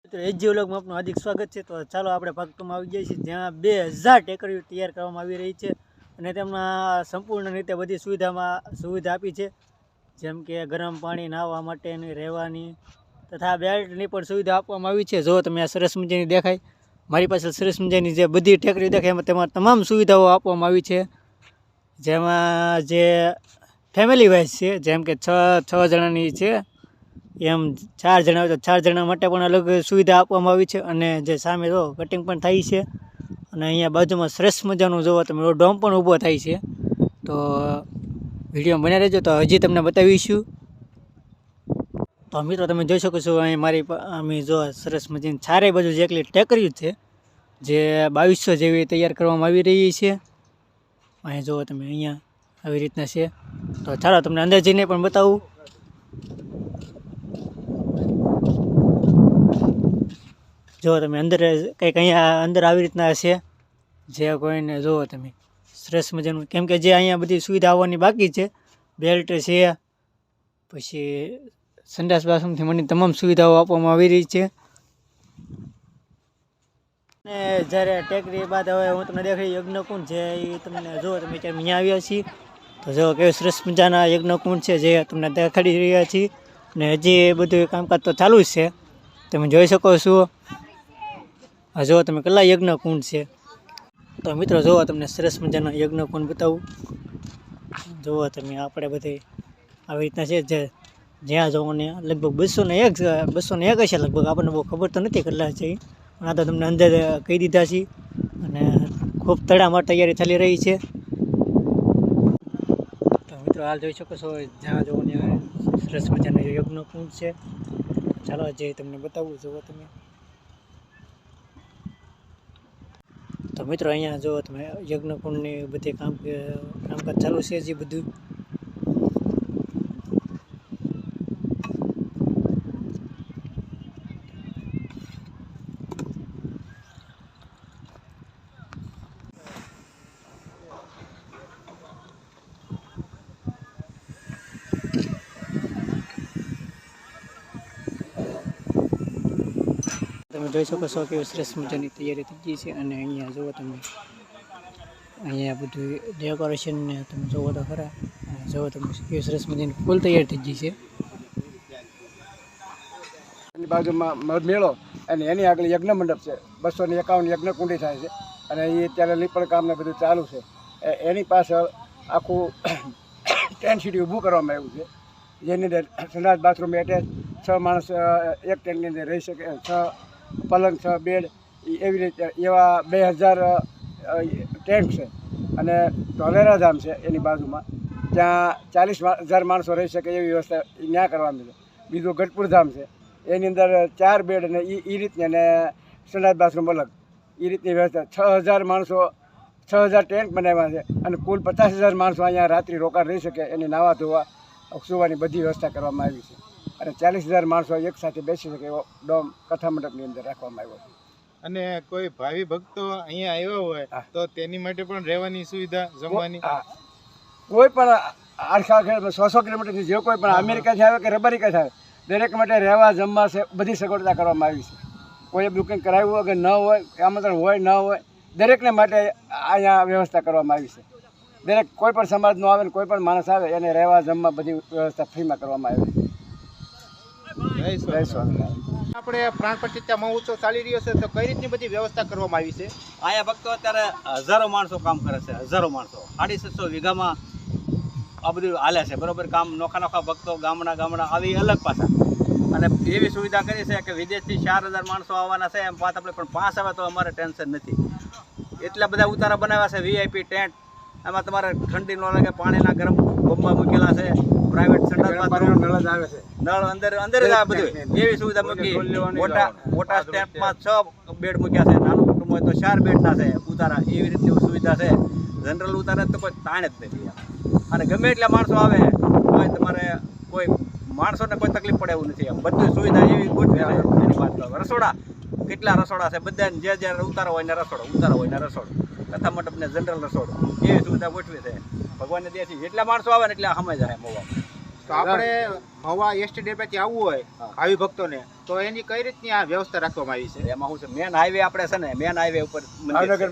મિત્રો એજી વ્લોગમાં આપનું હાર્દિક સ્વાગત છે। તો ચાલો આપણે ભાગ 2 માં આવી જઈએ છીએ, જ્યાં 2000 ટેકરીઓ તૈયાર કરવામાં આવી રહી છે અને તેમના સંપૂર્ણ રીતે બધી સુવિધા આપી છે, જેમ કે ગરમ પાણી નાહવા માટેની, રહેવાની તથા બેલ્ટની પણ સુવિધા આપવામાં આવી છે। જો તમે આ સરસ મજાની દેખાય, મારી પાસે સરસ મજાની જે બધી ટેકરી દેખાય એમાં તેમાં તમામ સુવિધાઓ આપવામાં આવી છે, જેમાં જે ફેમિલી વાઇઝ છે, જેમ કે છ જણાની છે, એમ 4 જણા હોય તો 4 જણા માટે પણ અલગ સુવિધા આપવામાં આવી છે। અને જે સામે જો કટિંગ પણ થાય છે અને અહીંયા બાજુમાં સરસ મજાનું જોવો તમે ડોમ પણ ઊભો થાય છે। તો વિડીયો બન્યા રહેજો, તો હજી તમને બતાવીશું। તો મિત્રો તમે જોઈ શકો છો અહીં અમે જો સરસ મજાની ચારે બાજુ જેટલી ટેકરી છે, જે 2200 જેવી તૈયાર કરવામાં આવી રહી છે। અહીં જુઓ તમે, અહીંયા આવી રીતના છે। તો ચાલો તમને અંદર જઈને પણ બતાવું। જો તમે અંદર કંઈક અહીંયા અંદર આવી રીતના છે, જે કોઈને જુઓ તમે સરસ મજાનું, કેમ કે જે અહીંયા બધી સુવિધા આવવાની બાકી છે, બેલ્ટ છે, પછી સંડાસ બાથરૂમથી મને તમામ સુવિધાઓ આપવામાં આવી રહી છે। અને જ્યારે ટેકરી બાદ હવે હું તમને દેખાડી યજ્ઞકુંડ છે, એ તમને જો તમે ક્યાં અહીંયા આવ્યા છીએ, તો જો કેવું સરસ મજાના યજ્ઞકુંડ છે, જે તમને દેખાડી રહ્યા છીએ। અને હજી બધું કામકાજ તો ચાલુ જ છે, તમે જોઈ શકો છો। જો તમે કેટલા યજ્ઞકુંડ છે। તો મિત્રો જુઓ તમને સરસ મજાનો યજ્ઞકુંડ બતાવું। જુઓ તમે આપણે બધે આવી રીતના છે, જે જ્યાં જવો ને લગભગ 201 હશે લગભગ, આપણને બહુ ખબર તો નથી કેટલા છે, પણ આ તો તમને અંદર કહી દીધા છે। અને ખૂબ તડામાર તૈયારી ચાલી રહી છે। તો મિત્રો હાલ જોઈ શકો છો, જ્યાં જવો ને સરસ મજાનો યજ્ઞકુંડ છે। ચાલો જે તમને બતાવું, જુઓ તમે। તો મિત્રો અહીંયા જુઓ તમે યજ્ઞકુંડની બધી કામકાજ ચાલુ છે જે બધું। તમે જોઈ શકો છો કે સરસ મજાની તૈયારી થઈ ગઈ છે। અને અહીંયા જુઓ તમે, અહીંયા બધું ડેકોરેશન ને તમે જુઓ તો ખરા, જુઓ તમે કેવી સરસ મજાની ફૂલ તૈયાર થઈ ગઈ છે। એની બાજુમાં મેળો અને એની આગળ યજ્ઞ મંડપ છે, 251 યજ્ઞ કુંડી થાય છે, અને એ અત્યારે લીપણ કામ ને બધું ચાલુ છે। એની પાછળ આખું ટેન્ટ સિટી ઊભું કરવામાં આવ્યું છે, જેની અંદર સંડાસ બાથરૂમ એટેચ, 6 માણસ એક ટેન્ટની અંદર રહી શકે, 6 પલંગ, 6 બેડ, એવી રીતે એવા 2000 ટેન્ટ છે। અને ધોલેરાધામ છે એની બાજુમાં, ત્યાં 40,000 માણસો રહી શકે એવી વ્યવસ્થા ત્યાં કરવાની છે। બીજું ગઢપુર ધામ છે, એની અંદર 4 બેડ અને એ રીતની, અને સંડાસ બાથરૂમ અલગ, એ રીતની વ્યવસ્થા। 6000 માણસો, 6000 ટેન્ટ બનાવ્યા છે, અને કુલ 50,000 માણસો અહીંયા રાત્રિ રોકાણ રહી શકે, એની નાવા ધોવા સુવાની બધી વ્યવસ્થા કરવામાં આવી છે। અને 40,000 માણસો એક સાથે બેસી શકે એવો ડોમ કથા મંડપની અંદર રાખવામાં આવ્યો છે। અને કોઈ ભાવિ ભક્તો અહીંયા આવ્યા હોય તો તેની માટે પણ રહેવાની સુવિધા, જમવાની, કોઈ પણ 100 કિલોમીટરથી જે કોઈ પણ અમેરિકાથી આવે કે રબારિકાથી આવે, દરેક માટે રહેવા જમવા છે બધી સગવડતા કરવામાં આવી છે। કોઈ બુકિંગ કરાવ્યું હોય કે ન હોય, આમંત્રણ હોય ન હોય, દરેકને માટે અહીંયા વ્યવસ્થા કરવામાં આવી છે। દરેક કોઈ પણ સમાજનો આવે ને કોઈ પણ માણસ આવે એને રહેવા જમવા બધી વ્યવસ્થા ફ્રીમાં કરવામાં આવી છે। જય સ્વામિનારાયણ। આપણે પ્રાણ પ્રતિષ્ઠા મહોત્સવ ચાલી રહ્યો છે, તો કઈ રીતની બધી વ્યવસ્થા કરવામાં આવી છે? અહીંયા ભક્તો અત્યારે હજારો માણસો કામ કરે છે, હજારો માણસો, 750 વીઘામાં આ બધું હાલે છે, બરોબર। કામ નોખા ભક્તો ગામડા આવી અલગ પાછા, અને એવી સુવિધા કરી છે કે વિદેશથી 4000 માણસો આવવાના છે, એમ વાત આપણે પણ 5 આવે તો અમારે ટેન્શન નથી। એટલા બધા ઉતારા બનાવ્યા છે, VIP ટેન્ટ, એમાં તમારે ઠંડી ન લાગે, પાણીના ગરમ બોમ્બા મૂકેલા છે, પ્રાઇવેટ સંડાસ બાથરૂમ, નળ જ આવે છે, નળ અંદર જ આવે, બધું એવી સુવિધા મૂકી। મોટા સ્ટેપમાં 6 બેડ મૂક્યા છે, નાનું કુટુંબ હોય તો 4 બેડના છે ઉતારા, એવી રીતની સુવિધા છે। જનરલ ઉતારા તો કોઈ તાણ જ નથી, અને ગમે એટલા માણસો આવે કોઈ તમારે કોઈ માણસોને કોઈ તકલીફ પડે એવું નથી, બધી સુવિધા એવી ગોઠવી છે। એની વાત કરો, રસોડા કેટલા રસોડા છે, બધા જે ઉતારો હોય ને રસોડો, ઉતારો હોય ને રસોડો, કથા મંડપ ને જનરલ રસોડો, એવી સુવિધા ગોઠવી છે। ભગવાનને દયાથી જેટલા માણસો આવે ને એટલા સમય જાય મોવા। તો આપણે હવા એસટી ડેપેથી આવવું હોય ભાવિ ભક્તોને તો એની કઈ રીતની આ વ્યવસ્થા રાખવામાં આવી છે? એમાં શું છે, મેન હાઈવે આપણે છે ને, મેન હાઈવે ઉપર મંદિર છે.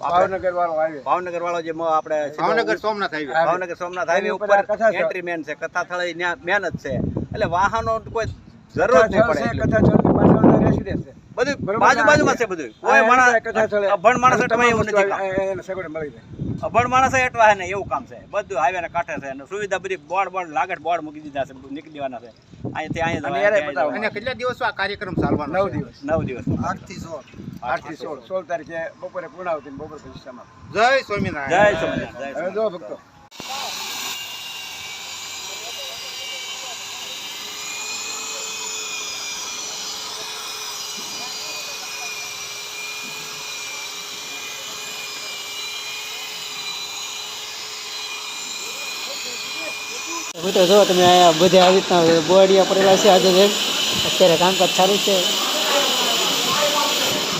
ભાવનગર વાળો આવી ભાવનગર વાળો જે આપણે ભાવનગર સોમનાથ હાઈવે. ભાવનગર સોમનાથ હાઈવે એની ઉપર ઉપર આ કથા સ્થળ. એન્ટ્રી મેન છે, કથા સ્થળ મેન જ છે. એટલે વાહનો કોઈ જરૂર જ નહીં પડે એટલી. કથા સ્થળની પાછળ રેસિડેન્સ છે. બધું બરોબર. બાજુમાં છે બધું. કોઈ આ માણસ કથા સ્થળે અભણ માણસ અટવાય એવું નથી કામ. એને સગવડ મળી જાય. અભણ માણસ અટવાય ને એવું કામ છે. બધું હાઈવે ના કાંઠે છે અને સુવિધા બધી બોર્ડ લાગે બોર્ડ મૂકી દીધા છે, નીકળી દેવાના છે. અહીંથી અને અહીંયા યારે જવાય, બતાવો. અને કેટલા દિવસો આ કાર્યક્રમ ચાલવાનો 9 છે? દિવસ 9 દિવસ 8 થી 16 તારીખે બપોરે પૂર્ણાવતી બપોર પછી સમાપ્ત. જય જય સ્વામિનારાયણ. સ્વામિનારાયણ, જય હવે જો ભક્તો મિત્રો જો તમે અહીંયા બધે આવી રીતના બોડિયા પડેલા છે આજે જેમ અત્યારે કામકાજ ચાલુ છે.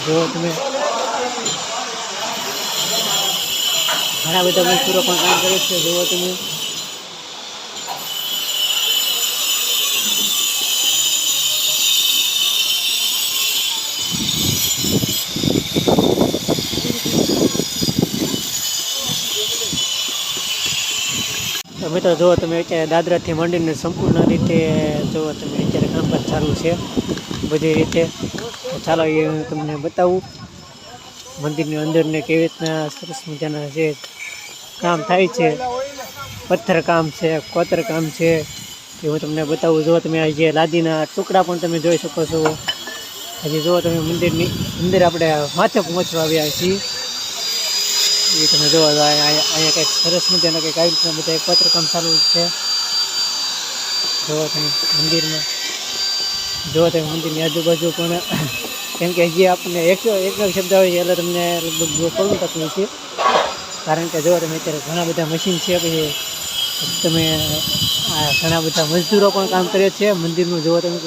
જો તમે ઘણા બધા મજદૂરો પણ કામ કરે છે. જુઓ તમે તો મિત્રો જુઓ તમે અત્યારે દાદરાથી માંડીને સંપૂર્ણ રીતે જુઓ તમે અત્યારે કામકાજ ચાલુ છે બધી રીતે. તો ચાલો એ હું તમને બતાવું મંદિરની અંદરને કેવી રીતના સરસ મજાના જે કામ થાય છે, પથ્થર કામ છે, કોતર કામ છે, એ હું તમને બતાવું. જો તમે આ જે લાદીના ટુકડા પણ તમે જોઈ શકો છો. હજી જુઓ તમે મંદિરની અંદર આપણે માથે પહોંચવા આવ્યા છીએ. એ તમે જોવા તો અહીંયા કંઈક સરસ મજાના કંઈક આવી રીતના બધા પત્રકામ ચાલુ છે. જોવો તમે મંદિરમાં, જોવો તમે મંદિરની આજુબાજુ પણ કેમ કે હજી આપણને એક શબ્દ આવે છે એટલે તમને લગભગ પડવું થતું હોય છે. કારણ કે જો તમે અત્યારે ઘણા બધા મશીન છે, પછી તમે ઘણા બધા મજદૂરો પણ કામ કરે છે મંદિરનું. જોવો તમે